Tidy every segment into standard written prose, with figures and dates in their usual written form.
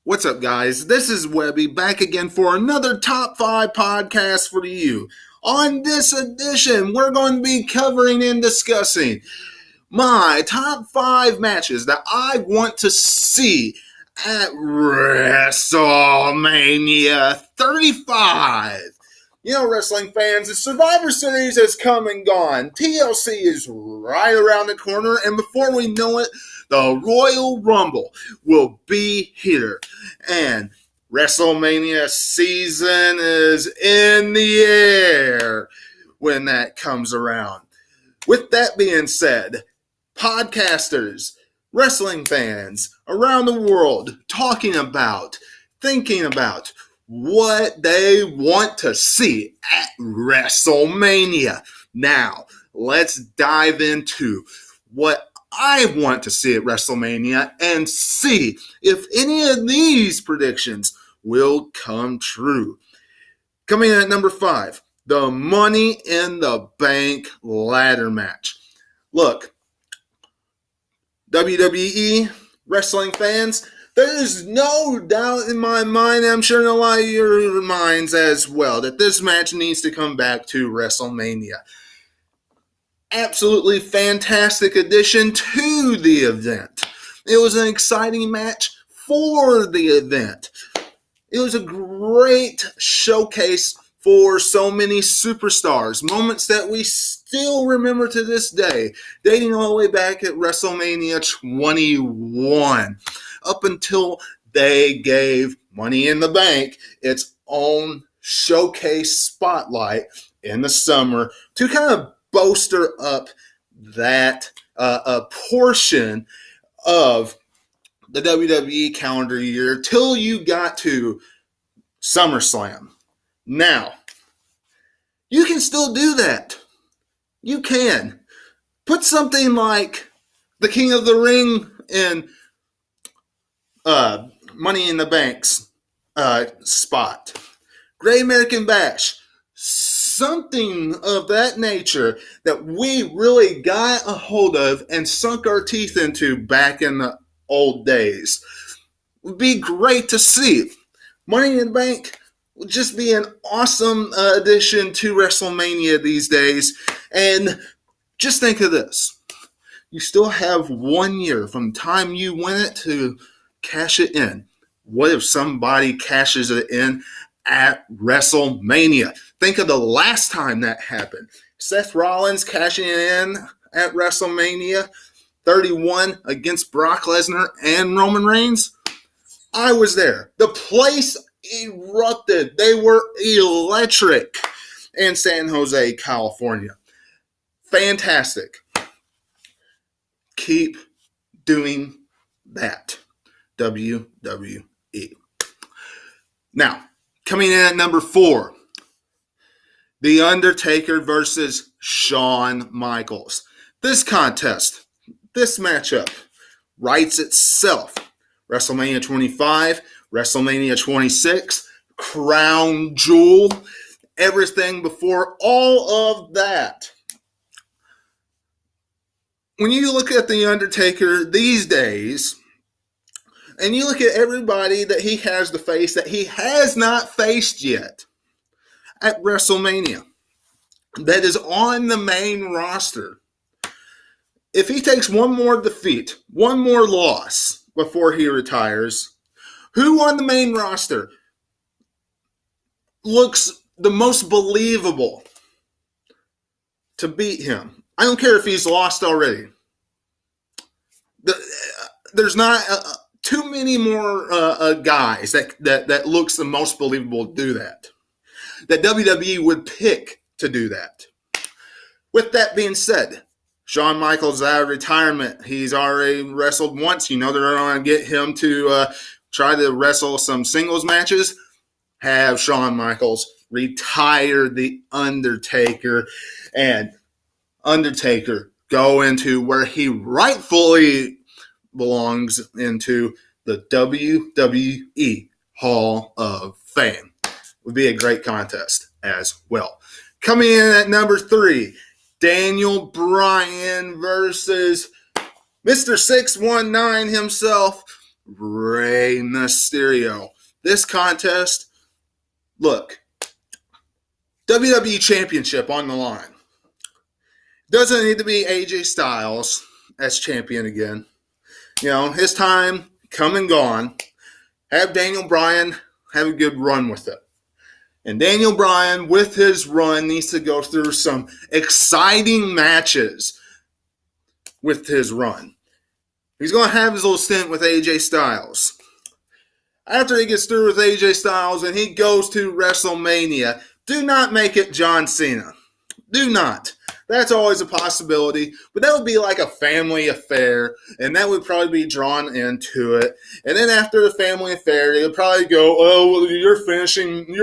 What's up, guys? This is Webby back again for another Top 5 podcast for you. On this edition, we're going to be covering and discussing my top 5 matches that I want to see at WrestleMania 35. You know, wrestling fans, the Survivor Series has come and gone. TLC is right around the corner, and before we know it, the Royal Rumble will be here. And WrestleMania season is in the air when that comes around. With that being said, podcasters, wrestling fans around the world talking about, thinking about what they want to see at WrestleMania. Now, let's dive into what I want to see at WrestleMania and see if any of these predictions will come true. Coming in at number 5, the Money in the Bank ladder match. Look, WWE wrestling fans, there is no doubt in my mind, I'm sure in a lot of your minds as well, that this match needs to come back to WrestleMania. Absolutely fantastic addition to the event. It was an exciting match for the event. It was a great showcase for so many superstars, moments that we still remember to this day, dating all the way back at WrestleMania 21, up until they gave Money in the Bank its own showcase spotlight in the summer to kind of bolster up that a portion of the WWE calendar year till you got to SummerSlam. Now, you can still do that. You can. Put something like the King of the Ring in Money in the Bank's spot. Great American Bash. Something of that nature that we really got a hold of and sunk our teeth into back in the old days. Would be great to see. Money in the Bank would just be an awesome addition to WrestleMania these days. And just think of this. You still have 1 year from the time you win it to cash it in. What if somebody cashes it in at WrestleMania? Think of the last time that happened. Seth Rollins cashing in at WrestleMania 31 against Brock Lesnar and Roman Reigns. I was there. The place erupted. They were electric in San Jose, California. Fantastic. Keep doing that. WWE. Now, coming in at number 4, The Undertaker versus Shawn Michaels. This contest, this matchup, writes itself. WrestleMania 25, WrestleMania 26, Crown Jewel, everything before all of that. When you look at The Undertaker these days, and you look at everybody that he has to face that he has not faced yet at WrestleMania, that is on the main roster, if he takes one more defeat, one more loss before he retires, who on the main roster looks the most believable to beat him? I don't care if he's lost already. There's not too many more guys that looks the most believable to do that. That WWE would pick to do that. With that being said, Shawn Michaels is out of retirement. He's already wrestled once. You know they're going to get him to try to wrestle some singles matches. Have Shawn Michaels retire The Undertaker, and Undertaker go into where he rightfully belongs, into the WWE Hall of Fame. Would be a great contest as well. Coming in at number 3, Daniel Bryan versus Mr. 619 himself, Rey Mysterio. This contest, look, WWE Championship on the line. Doesn't need to be AJ Styles as champion again. His time come and gone. Have Daniel Bryan have a good run with it. And Daniel Bryan, with his run, needs to go through some exciting matches with his run. He's going to have his little stint with AJ Styles. After he gets through with AJ Styles and he goes to WrestleMania, do not make it John Cena. Do not. That's always a possibility, but that would be like a family affair, and that would probably be drawn into it. And then after the family affair, they would probably go, oh, well, your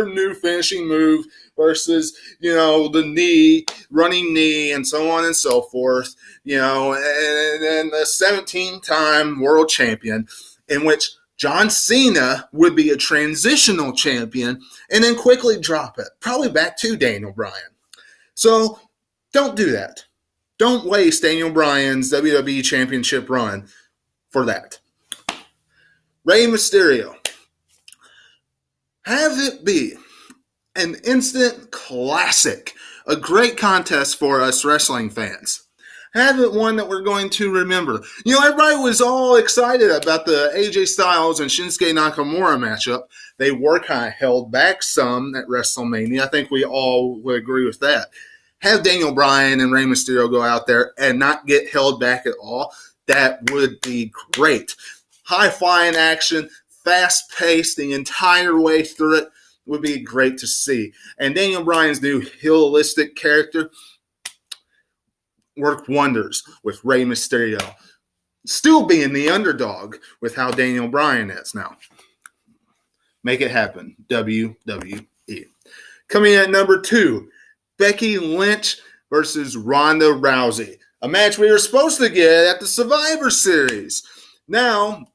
new finishing move versus, the running knee, and so on and so forth, and then the 17-time world champion, in which John Cena would be a transitional champion, and then quickly drop it, probably back to Daniel Bryan. So, don't do that. Don't waste Daniel Bryan's WWE Championship run for that. Rey Mysterio. Have it be an instant classic. A great contest for us wrestling fans. Have it one that we're going to remember. Everybody was all excited about the AJ Styles and Shinsuke Nakamura matchup. They were kind of held back some at WrestleMania. I think we all would agree with that. Have Daniel Bryan and Rey Mysterio go out there and not get held back at all. That would be great. High-flying action, fast-paced the entire way through it would be great to see. And Daniel Bryan's new heelistic character worked wonders with Rey Mysterio. Still being the underdog with how Daniel Bryan is now. Make it happen. WWE. Coming in at number 2. Becky Lynch versus Ronda Rousey. A match we were supposed to get at the Survivor Series. Now,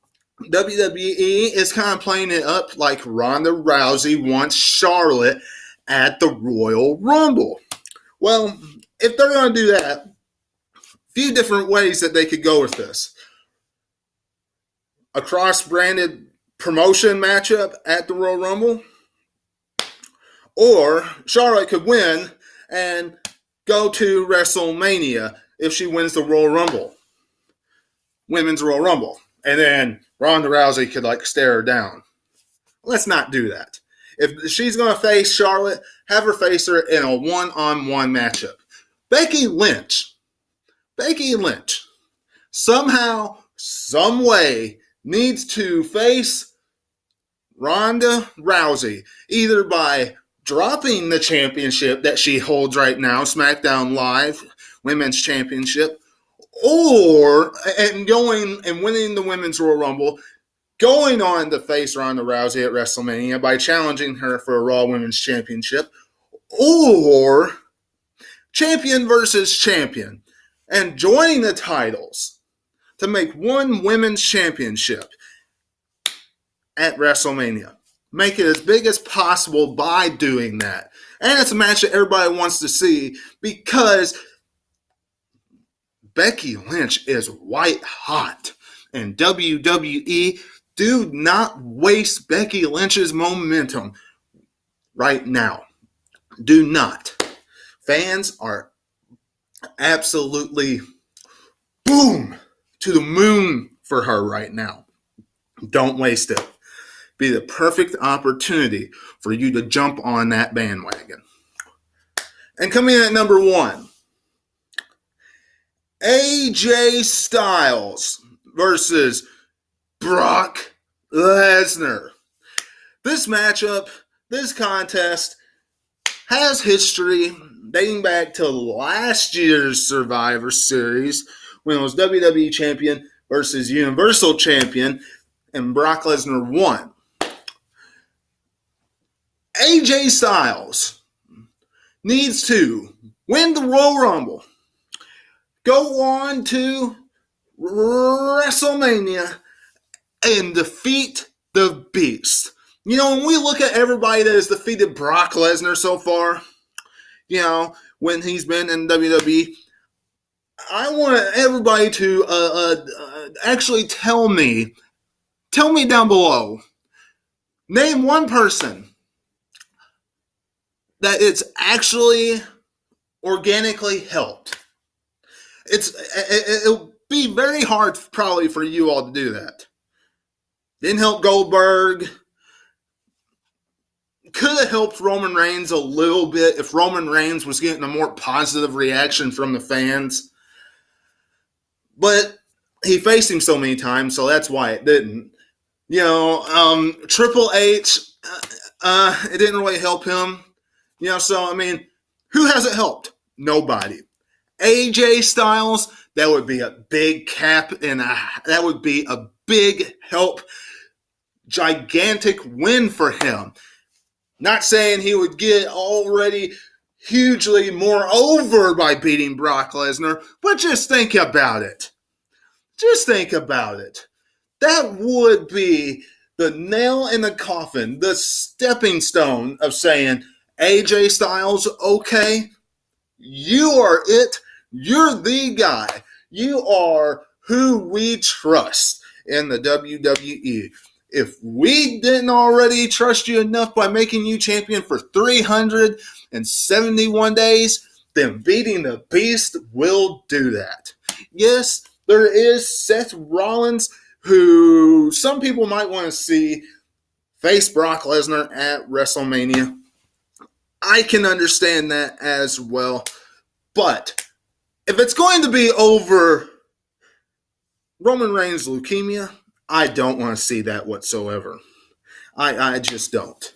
WWE is kind of playing it up like Ronda Rousey wants Charlotte at the Royal Rumble. Well, if they're going to do that, a few different ways that they could go with this. A cross-branded promotion matchup at the Royal Rumble. Or Charlotte could win and go to WrestleMania if she wins the Royal Rumble. Women's Royal Rumble. And then Ronda Rousey could stare her down. Let's not do that. If she's going to face Charlotte, have her face her in a one-on-one matchup. Becky Lynch, somehow, some way, needs to face Ronda Rousey, either by dropping the championship that she holds right now, SmackDown Live Women's Championship, and going and winning the Women's Royal Rumble, going on to face Ronda Rousey at WrestleMania by challenging her for a Raw Women's Championship, or champion versus champion, and joining the titles to make one Women's Championship at WrestleMania. Make it as big as possible by doing that. And it's a match that everybody wants to see because Becky Lynch is white hot. And WWE, do not waste Becky Lynch's momentum right now. Do not. Fans are absolutely boom to the moon for her right now. Don't waste it. Be the perfect opportunity for you to jump on that bandwagon. And coming in at number 1, AJ Styles versus Brock Lesnar. This matchup, this contest, has history dating back to last year's Survivor Series when it was WWE Champion versus Universal Champion, and Brock Lesnar won. AJ Styles needs to win the Royal Rumble, go on to WrestleMania, and defeat the Beast. When we look at everybody that has defeated Brock Lesnar so far, when he's been in WWE, I want everybody to actually tell me Tell me down below. Name one person that it's actually organically helped. It'll be very hard probably for you all to do that. Didn't help Goldberg. Could have helped Roman Reigns a little bit if Roman Reigns was getting a more positive reaction from the fans. But he faced him so many times, so that's why it didn't. Triple H, it didn't really help him. So, I mean, who has it helped? Nobody. AJ Styles, that would be a big cap, and that would be a big help. Gigantic win for him. Not saying he would get already hugely more over by beating Brock Lesnar, but just think about it. Just think about it. That would be the nail in the coffin, the stepping stone of saying, AJ Styles, okay, you are it. You're the guy. You are who we trust in the WWE. If we didn't already trust you enough by making you champion for 371 days, then beating the Beast will do that. Yes, there is Seth Rollins, who some people might want to see face Brock Lesnar at WrestleMania. I can understand that as well. But if it's going to be over Roman Reigns' leukemia, I don't want to see that whatsoever. I just don't.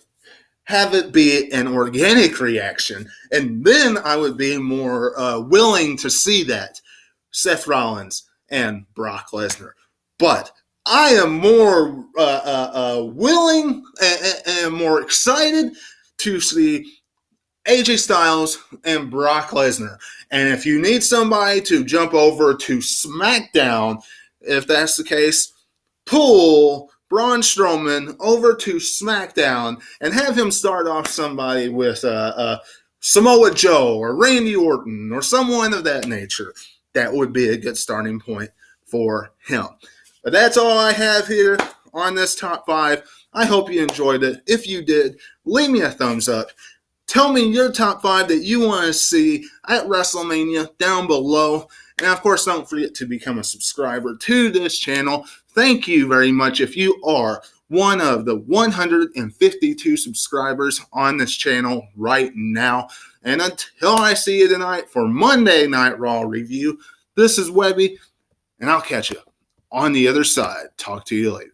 Have it be an organic reaction, and then I would be more willing to see that. Seth Rollins and Brock Lesnar. But I am more willing and more excited to see AJ Styles and Brock Lesnar. And if you need somebody to jump over to SmackDown, if that's the case, pull Braun Strowman over to SmackDown and have him start off somebody with Samoa Joe or Randy Orton or someone of that nature. That would be a good starting point for him. But that's all I have here on this top 5. I hope you enjoyed it. If you did, leave me a thumbs up. Tell me your top 5 that you want to see at WrestleMania down below. And of course, don't forget to become a subscriber to this channel. Thank you very much if you are one of the 152 subscribers on this channel right now. And until I see you tonight for Monday Night Raw review, this is Webby, and I'll catch you on the other side. Talk to you later.